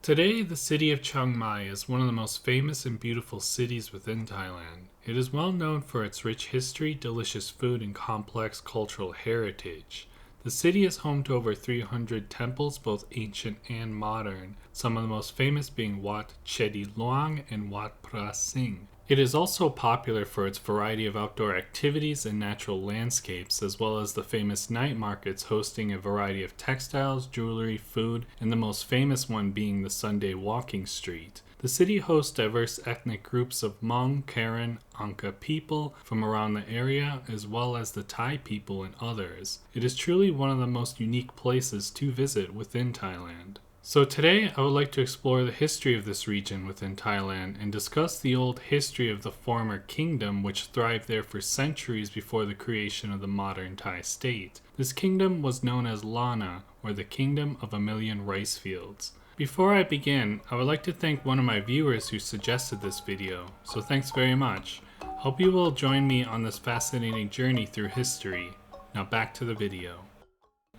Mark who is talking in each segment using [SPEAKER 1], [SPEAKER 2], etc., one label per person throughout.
[SPEAKER 1] Today, the city of Chiang Mai is one of the most famous and beautiful cities within Thailand. It is well known for its rich history, delicious food, and complex cultural heritage. The city is home to over 300 temples, both ancient and modern, some of the most famous being Wat Chedi Luang and Wat Phra Singh. It is also popular for its variety of outdoor activities and natural landscapes, as well as the famous night markets hosting a variety of textiles, jewelry, food, and the most famous one being the Sunday Walking Street. The city hosts diverse ethnic groups of Hmong, Karen, Anka people from around the area, as well as the Tai people and others. It is truly one of the most unique places to visit within Thailand. So today I would like to explore the history of this region within Thailand and discuss the old history of the former kingdom which thrived there for centuries before the creation of the modern Thai state. This kingdom was known as Lana, or the Kingdom of a Million Rice Fields. Before I begin, I would like to thank one of my viewers who suggested this video, so thanks very much. Hope you will join me on this fascinating journey through history. Now back to the video.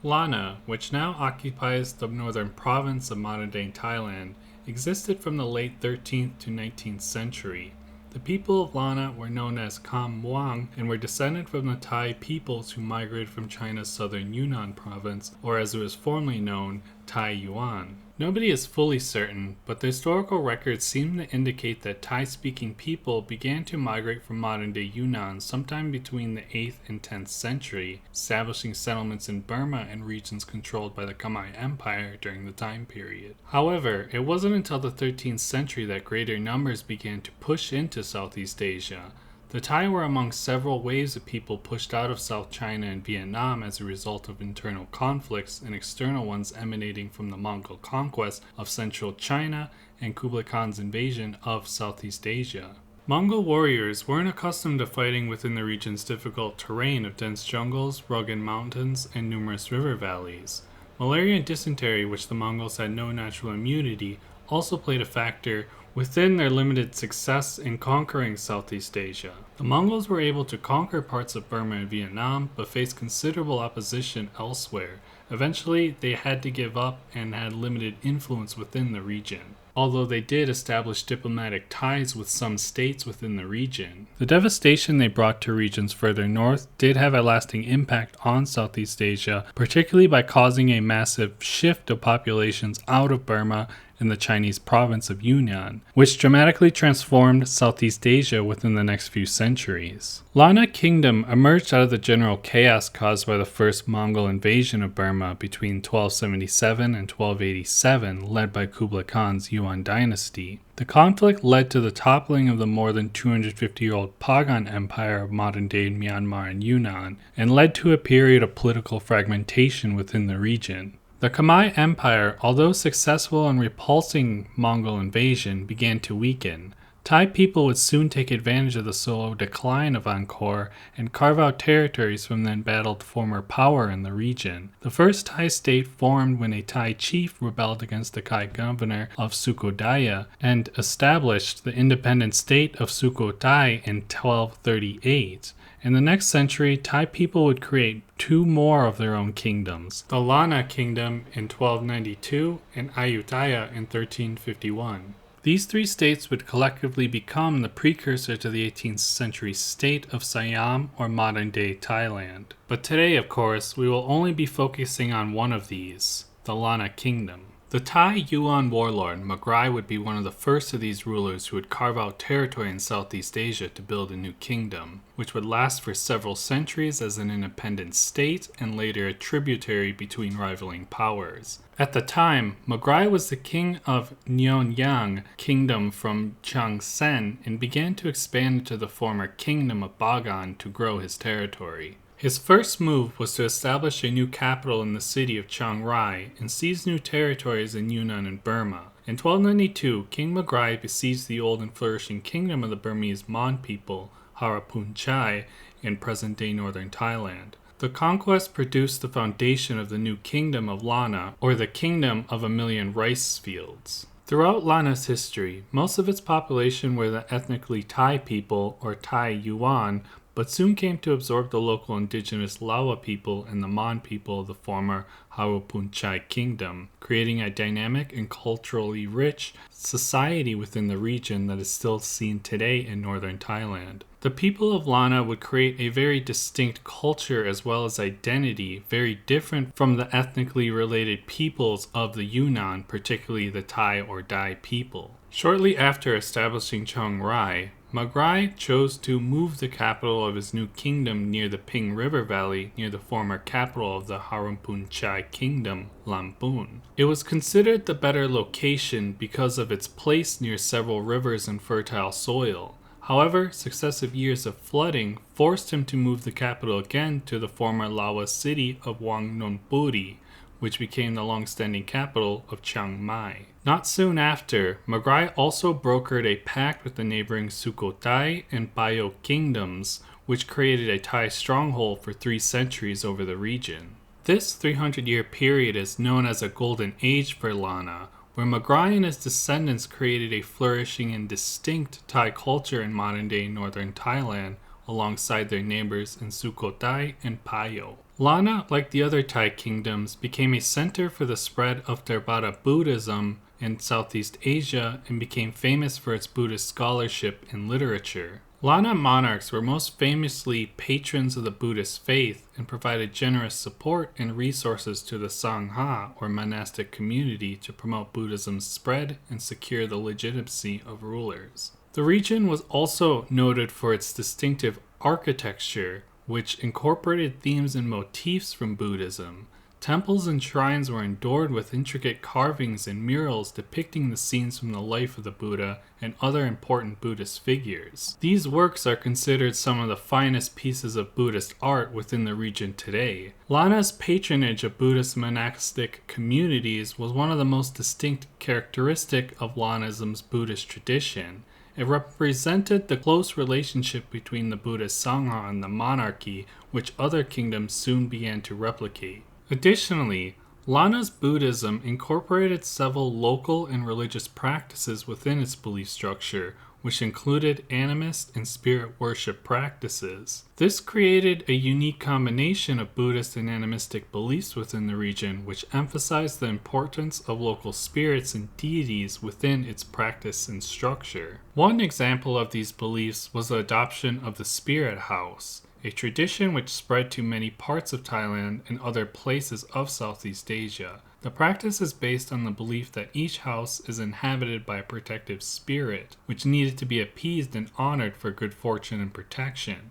[SPEAKER 1] Lana, which now occupies the northern province of modern-day Thailand, existed from the late 13th to 19th century. The people of Lana were known as Kham Muang and were descended from the Tai peoples who migrated from China's southern Yunnan province, or as it was formerly known, Tai Yuan. Nobody is fully certain, but the historical records seem to indicate that Tai-speaking people began to migrate from modern-day Yunnan sometime between the 8th and 10th century, establishing settlements in Burma and regions controlled by the Khmer Empire during the time period. However, it wasn't until the 13th century that greater numbers began to push into Southeast Asia. The Thai were among several waves of people pushed out of South China and Vietnam as a result of internal conflicts and external ones emanating from the Mongol conquest of central China and Kublai Khan's invasion of Southeast Asia. Mongol warriors weren't accustomed to fighting within the region's difficult terrain of dense jungles, rugged mountains, and numerous river valleys. Malaria and dysentery, which the Mongols had no natural immunity, also played a factor within their limited success in conquering Southeast Asia. The Mongols were able to conquer parts of Burma and Vietnam, but faced considerable opposition elsewhere. Eventually, they had to give up and had limited influence within the region, although they did establish diplomatic ties with some states within the region. The devastation they brought to regions further north did have a lasting impact on Southeast Asia, particularly by causing a massive shift of populations out of Burma in the Chinese province of Yunnan, which dramatically transformed Southeast Asia within the next few centuries. Lanna Kingdom emerged out of the general chaos caused by the first Mongol invasion of Burma between 1277 and 1287, led by Kublai Khan's Yuan dynasty. The conflict led to the toppling of the more than 250-year-old Pagan Empire of modern-day Myanmar and Yunnan, and led to a period of political fragmentation within the region. The Khmer Empire, although successful in repulsing Mongol invasion, began to weaken. Tai people would soon take advantage of the slow decline of Angkor and carve out territories from the embattled former power in the region. The first Thai state formed when a Thai chief rebelled against the Thai governor of Sukhothai and established the independent state of Sukhothai in 1238. In the next century, Tai people would create two more of their own kingdoms, the Lanna Kingdom in 1292 and Ayutthaya in 1351. These three states would collectively become the precursor to the 18th century state of Siam, or modern-day Thailand. But today, of course, we will only be focusing on one of these, the Lanna Kingdom. The Thai Yuan warlord Magrai would be one of the first of these rulers who would carve out territory in Southeast Asia to build a new kingdom, which would last for several centuries as an independent state and later a tributary between rivaling powers. At the time, Magrai was the king of Nyeonyang Kingdom from Changsen and began to expand into the former kingdom of Bagan to grow his territory. His first move was to establish a new capital in the city of Chiang Mai and seize new territories in Yunnan and Burma. In 1292, King Magrai besieged the old and flourishing kingdom of the Burmese Mon people, Harapunchai, in present-day northern Thailand. The conquest produced the foundation of the new kingdom of Lana, or the Kingdom of a Million Rice Fields. Throughout Lana's history, most of its population were the ethnically Tai people, or Tai Yuan, but soon came to absorb the local indigenous Lawa people and the Mon people of the former Harupunchai Kingdom, creating a dynamic and culturally rich society within the region that is still seen today in northern Thailand. The people of Lana would create a very distinct culture as well as identity, very different from the ethnically related peoples of the Yunnan, particularly the Tai or Dai people. Shortly after establishing Chiang Mai, Magrai chose to move the capital of his new kingdom near the Ping River Valley, near the former capital of the Harumpunchai Kingdom, Lamphun. It was considered the better location because of its place near several rivers and fertile soil. However, successive years of flooding forced him to move the capital again to the former Lawa city of Wangnonpuri, which became the long-standing capital of Chiang Mai. Not soon after, Magrai also brokered a pact with the neighboring Sukhothai and Bayo kingdoms, which created a Thai stronghold for 3 centuries over the region. This 300-year period is known as a golden age for Lana, where Magrai and his descendants created a flourishing and distinct Thai culture in modern-day northern Thailand, alongside their neighbors in Sukhothai and Payo. Lana, like the other Thai kingdoms, became a center for the spread of Theravada Buddhism in Southeast Asia and became famous for its Buddhist scholarship and literature. Lana monarchs were most famously patrons of the Buddhist faith and provided generous support and resources to the Sangha, or monastic community, to promote Buddhism's spread and secure the legitimacy of rulers. The region was also noted for its distinctive architecture, which incorporated themes and motifs from Buddhism. Temples and shrines were adorned with intricate carvings and murals depicting the scenes from the life of the Buddha and other important Buddhist figures. These works are considered some of the finest pieces of Buddhist art within the region today. Lana's patronage of Buddhist monastic communities was one of the most distinct characteristic of Lanism's Buddhist tradition. It represented the close relationship between the Buddhist Sangha and the monarchy, which other kingdoms soon began to replicate. Additionally, Lana's Buddhism incorporated several local and religious practices within its belief structure, which included animist and spirit worship practices. This created a unique combination of Buddhist and animistic beliefs within the region, which emphasized the importance of local spirits and deities within its practice and structure. One example of these beliefs was the adoption of the spirit house, a tradition which spread to many parts of Thailand and other places of Southeast Asia. The practice is based on the belief that each house is inhabited by a protective spirit, which needed to be appeased and honored for good fortune and protection.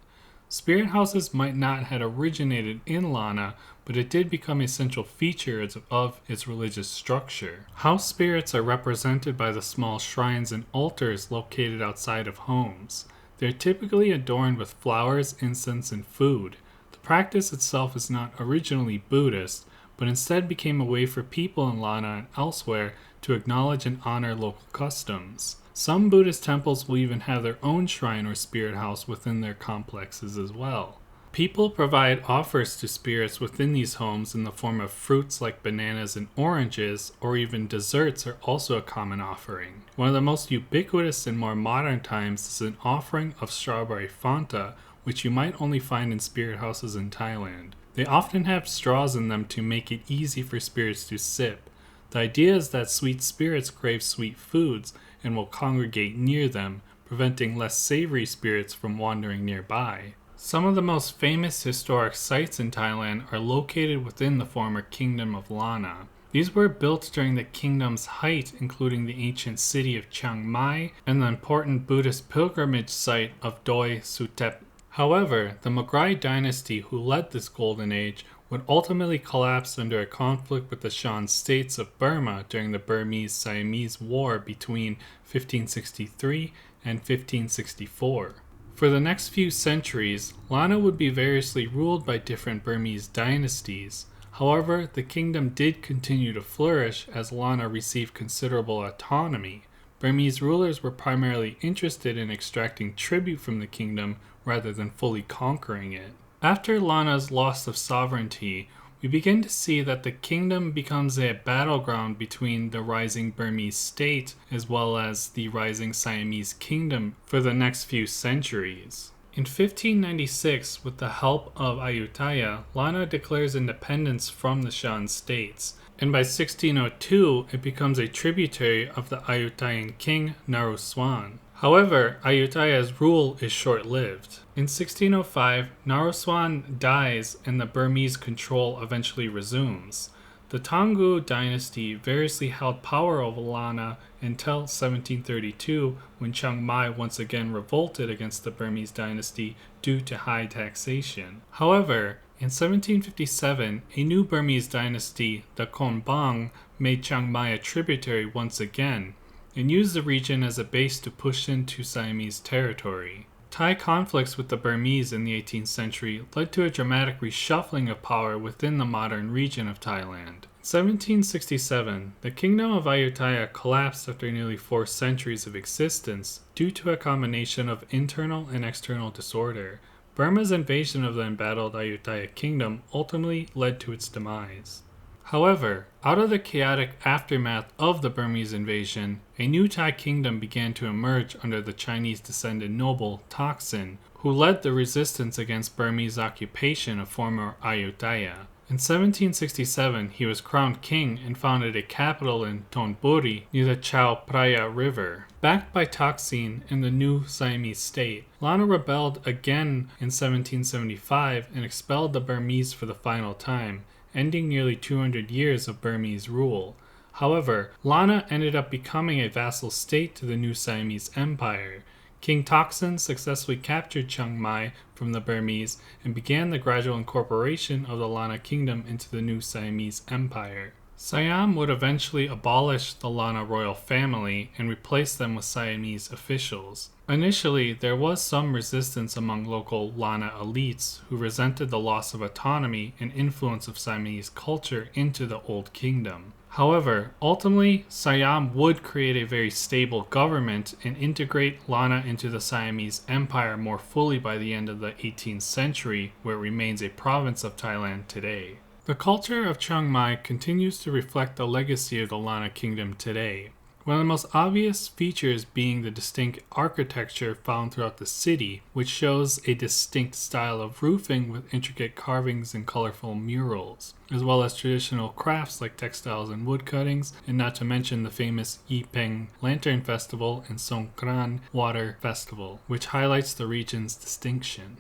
[SPEAKER 1] Spirit houses might not have originated in Lana, but it did become a central feature of its religious structure. House spirits are represented by the small shrines and altars located outside of homes. They are typically adorned with flowers, incense, and food. The practice itself is not originally Buddhist, but instead became a way for people in Lana and elsewhere to acknowledge and honor local customs. Some Buddhist temples will even have their own shrine or spirit house within their complexes as well. People provide offers to spirits within these homes in the form of fruits like bananas and oranges, or even desserts are also a common offering. One of the most ubiquitous in more modern times is an offering of strawberry Fanta, which you might only find in spirit houses in Thailand. They often have straws in them to make it easy for spirits to sip. The idea is that sweet spirits crave sweet foods and will congregate near them, preventing less savory spirits from wandering nearby. Some of the most famous historic sites in Thailand are located within the former Kingdom of Lana. These were built during the kingdom's height, including the ancient city of Chiang Mai and the important Buddhist pilgrimage site of Doi Suthep. However, the Magrai dynasty, who led this golden age, would ultimately collapse under a conflict with the Shan states of Burma during the Burmese-Siamese War between 1563 and 1564. For the next few centuries, Lana would be variously ruled by different Burmese dynasties. However, the kingdom did continue to flourish as Lana received considerable autonomy. Burmese rulers were primarily interested in extracting tribute from the kingdom rather than fully conquering it. After Lana's loss of sovereignty, we begin to see that the kingdom becomes a battleground between the rising Burmese state as well as the rising Siamese kingdom for the next few centuries. In 1596, with the help of Ayutthaya, Lana declares independence from the Shan states, and by 1602 it becomes a tributary of the Ayutthayan king Naruswan. However, Ayutthaya's rule is short-lived. In 1605, Naruswan dies and the Burmese control eventually resumes. The Taungoo dynasty variously held power over Lana until 1732, when Chiang Mai once again revolted against the Burmese dynasty due to high taxation. However, in 1757, a new Burmese dynasty, the Konbaung, made Chiang Mai a tributary once again, and used the region as a base to push into Siamese territory. Thai conflicts with the Burmese in the 18th century led to a dramatic reshuffling of power within the modern region of Thailand. In 1767, the Kingdom of Ayutthaya collapsed after nearly 4 centuries of existence due to a combination of internal and external disorder. Burma's invasion of the embattled Ayutthaya kingdom ultimately led to its demise. However, out of the chaotic aftermath of the Burmese invasion, a new Thai kingdom began to emerge under the Chinese-descended noble Thaksin, who led the resistance against Burmese occupation of former Ayutthaya. In 1767, he was crowned king and founded a capital in Thonburi near the Chao Phraya River. Backed by Thaksin and the new Siamese state, Lana rebelled again in 1775 and expelled the Burmese for the final time, ending nearly 200 years of Burmese rule. However, Lana ended up becoming a vassal state to the new Siamese Empire. King Thaksin successfully captured Chiang Mai from the Burmese and began the gradual incorporation of the Lanna Kingdom into the new Siamese Empire. Siam would eventually abolish the Lana royal family and replace them with Siamese officials. Initially, there was some resistance among local Lana elites who resented the loss of autonomy and influence of Siamese culture into the Old Kingdom. However, ultimately, Siam would create a very stable government and integrate Lana into the Siamese Empire more fully by the end of the 18th century, where it remains a province of Thailand today. The culture of Chiang Mai continues to reflect the legacy of the Lanna Kingdom today. One of the most obvious features being the distinct architecture found throughout the city, which shows a distinct style of roofing with intricate carvings and colorful murals, as well as traditional crafts like textiles and wood cuttings, and not to mention the famous Yipeng Lantern Festival and Songkran Water Festival, which highlights the region's distinction.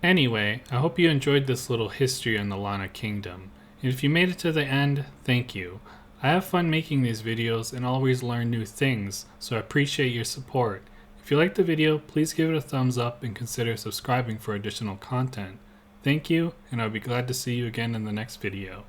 [SPEAKER 1] Anyway, I hope you enjoyed this little history on the Lanna Kingdom, and if you made it to the end, thank you. I have fun making these videos and always learn new things, so I appreciate your support. If you liked the video, please give it a thumbs up and consider subscribing for additional content. Thank you, and I'll be glad to see you again in the next video.